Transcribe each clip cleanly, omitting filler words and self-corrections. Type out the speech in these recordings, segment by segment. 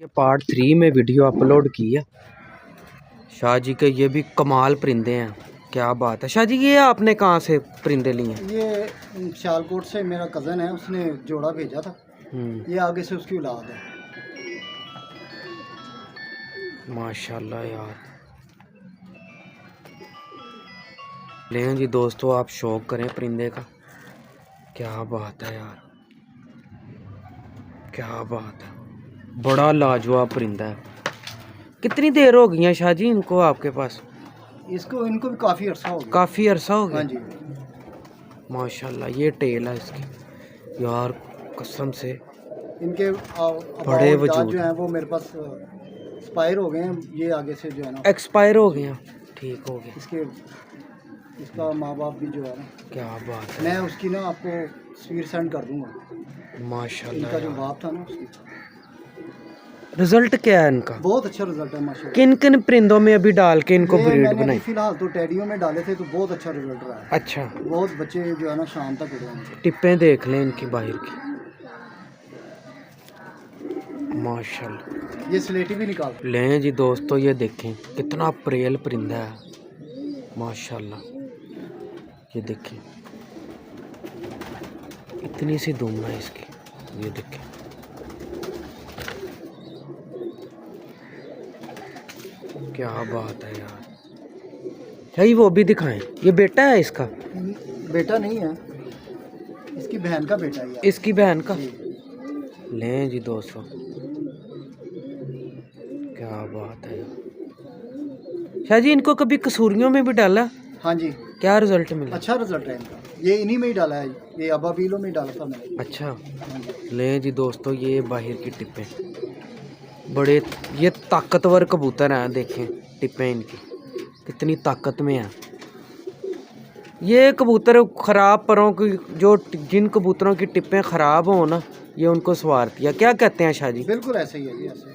ये पार्ट 3 में video upload की है शाह जी के। ये भी कमाल परिंदे हैं, क्या बात है। शाह जी ये आपने कहाँ से परिंदे लिए हैं? ये सियालकोट से मेरा कज़न है, उसने जोड़ा भेजा था। ये आगे से उसकी औलाद है। माशाल्लाह यार। लें जी दोस्तों, आप शौक करें परिंदे का। क्या बात है यार, क्या बात है। बड़ा लाजवाब परिंदा है। कितनी देर हो गई है शाह जी इनको आपके पास? इनको भी काफ़ी अरसा हो गया। काफ़ी अरसा हो गया। हाँ जी। माशाल्लाह ये टेल है इसकी यार, कसम से इनके बड़े दांत वजूद जो हैं वो मेरे पास एक्सपायर हो गए हैं। ये आगे से जो है ना एक्सपायर हो गए हैं। ठीक हो गया। इसका माँ बाप भी जो है ना, क्या बात है। मैं उसकी ना आपको तस्वीर सेंड कर दूंगा। माशाल्लाह इनका जो यार। बाप था ना, उसकी रिजल्ट क्या है इनका? बहुत अच्छा रिजल्ट है माशाल्लाह। किन किन परिंदों में अभी डाल के इनको ब्रीड मैंने बनाई? फिलहाल तो टेडियो में डाले थे, तो बहुत अच्छा रिजल्ट रहा है। अच्छा, बहुत बच्चे जो है ना शाम तक उड़े हैं। टिप्पें देख लें इनकी बाहर की। माशाल्लाह। ये स्लेटी भी निकाल लें जी दोस्तों, ये देखें कितना प्रेल परिंदा है। माशाल्लाह, ये देखें इतनी सी दुम है इसकी। ये देखें, क्या बात है यार। यही वो भी दिखाएं। ये बेटा है इसका? बेटा नहीं है, इसकी बहन का बेटा है। इसकी बहन का? लें जी दोस्तों, क्या बात है यार। शाह जी इनको कभी कसूरियों में भी डाला? हाँ जी। क्या रिजल्ट मिला? अच्छा रिजल्ट है इनका। ये इन्हीं में ही डाला है, ये अबाबीलों में ही डाला था मैंने। अच्छा। लें जी दोस्तों, ये बाहर की टिप्पें बड़े, ये ताकतवर कबूतर हैं। देखें टिप्पें इनकी कितनी ताकत में हैं। ये कबूतर ख़राब परों की, जो जिन कबूतरों की टिप्पें ख़राब हो ना, ये उनको संवारती है। क्या कहते हैं शाह जी? बिल्कुल ऐसे ही है जी, ऐसे।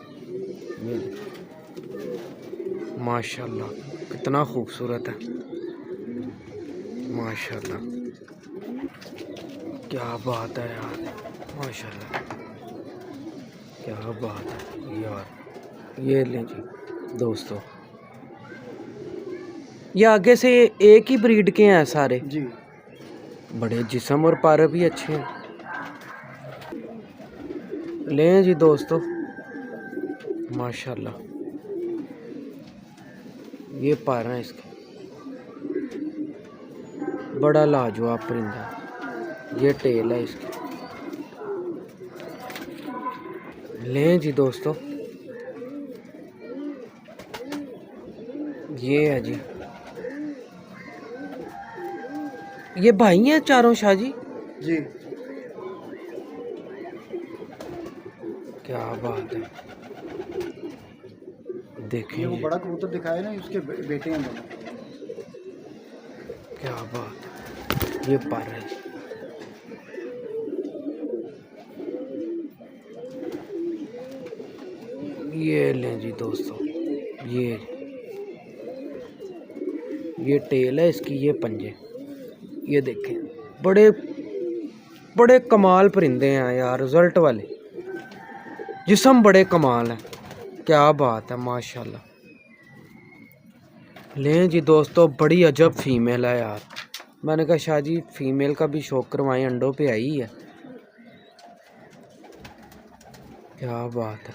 माशाल्लाह कितना खूबसूरत है। माशाल्लाह, क्या बात है यार। माशाल्लाह, क्या बात है यार। ये लें जी दोस्तों, ये आगे से एक ही ब्रीड के हैं सारे जी। बड़े जिस्म और पर भी अच्छे हैं। लें जी दोस्तों, माशाल्लाह ये पर हैं इसके। बड़ा लाजवाब परिंदा है। ये टेल है इसकी। लें जी दोस्तों, ये है जी, ये भाई हैं चारों शाह जी? जी। क्या बात है। देखें ये वो बड़ा कबूतर दिखाया ना, उसके बेटे हैं दोनों। क्या बात है। ये पर है। ये लें जी दोस्तों, ये टेल है इसकी, ये पंजे। ये देखें बड़े बड़े कमाल परिंदे हैं यार, रिजल्ट वाले। जिस्म बड़े कमाल है। क्या बात है माशाल्लाह। लें जी दोस्तों, बड़ी अजब फीमेल है यार। मैंने कहा शाह जी फीमेल का भी शौक करवाएं, अंडों पे आई है। क्या बात है।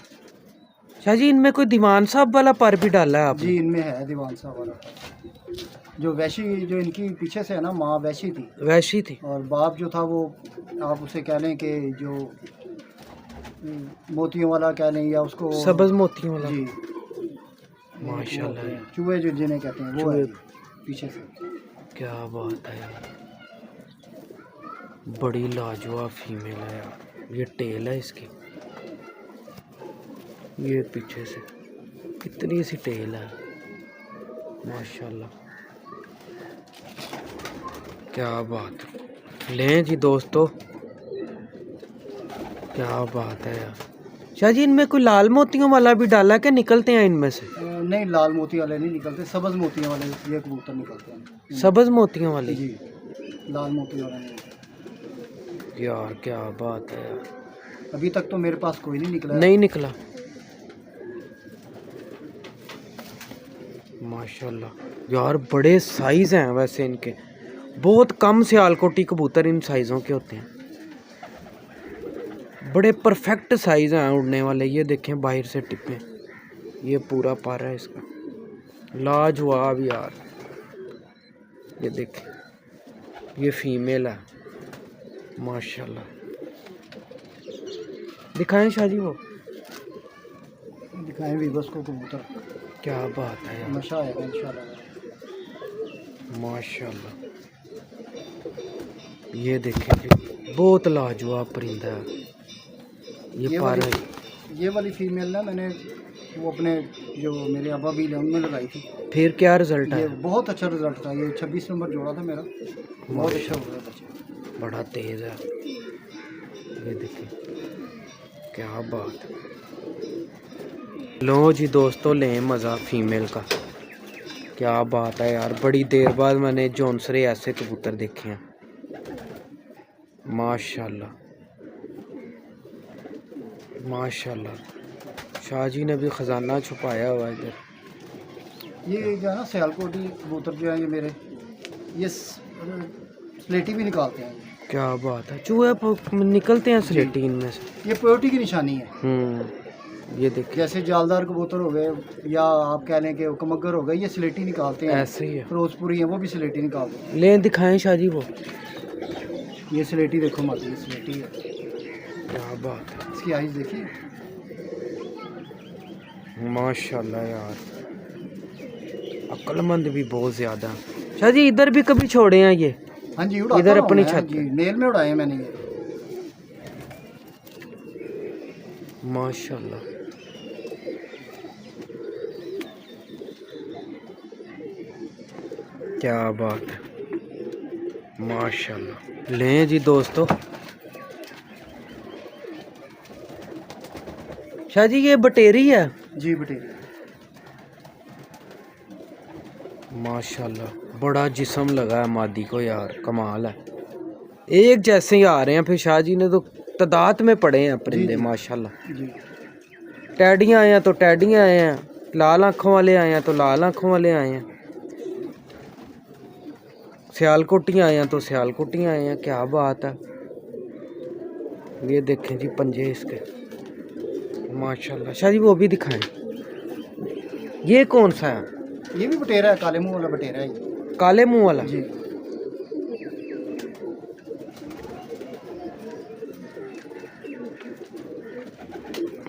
शाह जी इनमें कोई दीवान साहब वाला पर भी डाला है आपने? जी, इनमें है दीवान साहब वाला। जो वैशी, जो इनकी पीछे से है ना, माँ वैशी थी। वैसी थी। और बाप जो था वो, आप उसे कह लें कि जो मोतियों वाला कह लें, या उसको सब्ज मोतियों वाला। जी। माशाल्लाह, चूहे जो जिन्हें कहते हैं, वो है पीछे से। क्या बात है यार। बड़ी लाजवाब फीमेल है यार। ये टेल है इसकी। ये पीछे से कितनी सी टेल है। माशाल्लाह, क्या बात है। लें जी दोस्तों, क्या बात है यार। शाह जी इनमें कोई लाल मोतियों वाला भी डाला क्या? निकलते हैं इनमें से? नहीं, लाल मोती वाले नहीं निकलते, सब्ज मोतियों वाले ये कबूतर निकलते हैं। सब्ज मोतियों वाले? जी, लाल मोती वाले नहीं। यार क्या बात है यार। अभी तक तो मेरे पास कोई नहीं निकला। नहीं निकला। माशाल्लाह यार, बड़े साइज़ हैं वैसे इनके। बहुत कम सियालकोटी कबूतर इन साइज़ों के होते हैं। बड़े परफेक्ट साइज़ हैं उड़ने वाले। ये देखें बाहर से टिप्पे, ये पूरा पारा है इसका, लाजवाब यार। ये देखें, ये फीमेल है माशाल्लाह। दिखाएं शाहजी, वो दिखाएं वीवर्स को कबूतर। क्या बात है यार, नशा आएगा इंशाल्लाह। माशाल्लाह। ये देखें जी, बहुत लाजवाब परिंदा है ये पारा है। ये वाली फीमेल ना मैंने वो अपने जो मेरे अब्बा भी उनमें लगाई थी। फिर क्या रिजल्ट ये है? बहुत अच्छा रिजल्ट था। ये 26 नंबर जोड़ा था मेरा, बहुत अच्छा हो गया बच्चा, बड़ा तेज़ है। ये देखिए क्या बात है। लो जी दोस्तों, लें मज़ा फीमेल का। क्या बात है यार, बड़ी देर बाद मैंने जौनसरे ऐसे कबूतर देखे हैं माशाल्लाह माशाल्लाह। शाहजी ने भी ख़जाना छुपाया हुआ है इधर। ये जो है ना सियालकोटी कबूतर जो है ये मेरे, ये स्लेटी भी निकालते हैं। क्या बात है, चूहे निकलते हैं स्लेटी इनमें से। ये प्योरिटी की निशानी है। ये देखिए, जैसे जालदार कबूतर हो गए या आप कह लें कि कमगर हो गए, ये स्लेटी निकालते हैं। ऐसे ही है। फिरोजपुरी है, वो भी स्लेटी निकालते हैं। ले दिखाएं शाहजी वो। ये स्लेटी देखो माती, ये स्लेटी है। क्या बात है, इसकी आइज़ देखिए माशाल्लाह यार, अक्लमंद भी बहुत ज़्यादा। शाहजी इधर भी कभी छोड़े हैं ये? हाँ जी, उड़ाता इधर हूँ अपनी मैं, छत जी मेल में उड़ाए हैं मैंने ये। माशाल्लाह। क्या बात है माशाल्लाह। लें जी दोस्तों, शाहजी ये बटेरी है? जी बटेरी माशाल्लाह, बड़ा जिस्म लगा है मादी को यार, कमाल है। एक जैसे ही आ रहे हैं। फिर शाहजी ने तो तादाद में पड़े हैं परिंदे माशाल्लाह। जी। टैडियाँ आए हैं तो टैडियाँ आए हैं, लाल आँखों वाले आए हैं तो लाल आँखों वाले आए हैं, सियालकोटियाँ आए हैं तो सियालकोटियाँ आए हैं। क्या बात है। ये देखें जी पंजे इसके माशाल्लाह। शाहजी वो भी दिखाएं। ये कौन सा है? ये भी बटेरा है, काले मुंह वाला बटेरा है ये। काले मुंह वाला? जी।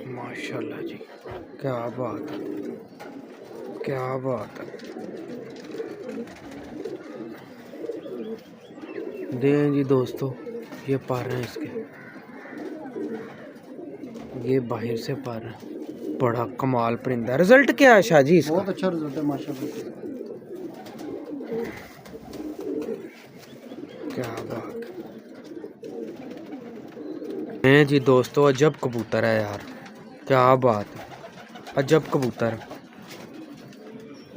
माशाल्लाह जी, क्या बात है, क्या बात है। दें जी दोस्तों, ये पार हैं इसके, ये बाहर से पार है। बड़ा कमाल परिंदा। रिजल्ट क्या है शाहजी इसका? बहुत अच्छा रिजल्ट है माशाल्लाह। क्या बात है जी दोस्तों, अजब कबूतर है यार, क्या बात है, अजब कबूतर।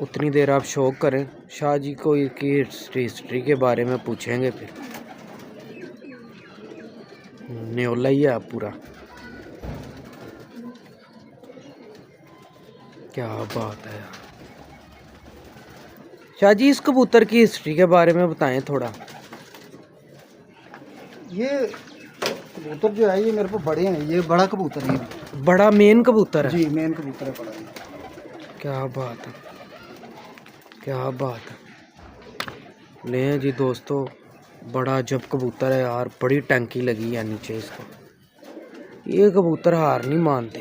उतनी देर आप शौक करें, शाहजी को इसकी हिस्ट्री के बारे में पूछेंगे फिर। न्योला ही है पूरा। क्या बात है यार। शाहजी इस कबूतर की हिस्ट्री के बारे में बताएं थोड़ा। ये कबूतर जो है ये मेरे को बड़े हैं, ये बड़ा कबूतर है। बड़ा मेन कबूतर है? जी मेन कबूतर है, बड़ा है। क्या बात है, क्या बात है। लें जी दोस्तों, बड़ा अजब कबूतर है यार, बड़ी टंकी लगी है नीचे इसको। ये कबूतर हार नहीं मानते,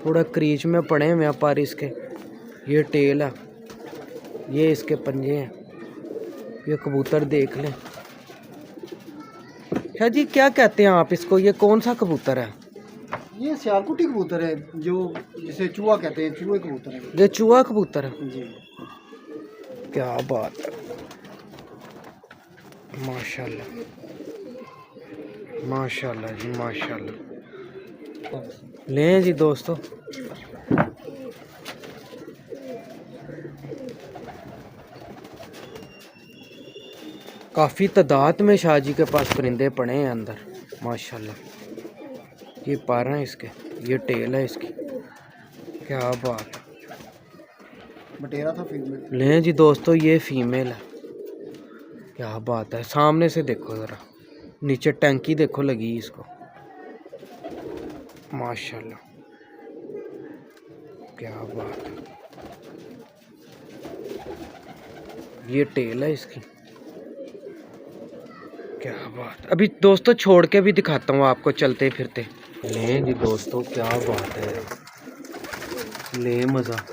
थोड़ा क्रीच में पड़े हैं व्यापारी इसके। ये टेल है, ये इसके पंजे हैं। ये कबूतर देख लें। शाह जी क्या कहते हैं आप इसको, ये कौन सा कबूतर है? ये सियालकोटी कबूतर है, जो जिसे चूहा कहते हैं, चूहे कबूतर है। ये चूहा कबूतर है? जी। क्या बात है, माशाल्लाह माशाल्लाह जी माशाल्लाह। लें जी दोस्तों, काफ़ी तादाद में शाह जी के पास परिंदे पड़े हैं अंदर माशाल्लाह। ये पारा है इसके, ये टेल है इसकी। क्या बात है, बटेरा था फीमेल। ले जी दोस्तों, ये फीमेल है। क्या बात है, सामने से देखो ज़रा, नीचे टैंकी देखो लगी इसको, माशाल्लाह, क्या बात है। ये टेल है इसकी, क्या बात। अभी दोस्तों छोड़ के भी दिखाता हूँ आपको चलते फिरते। ले जी दोस्तों, क्या बात है, ले मज़ा।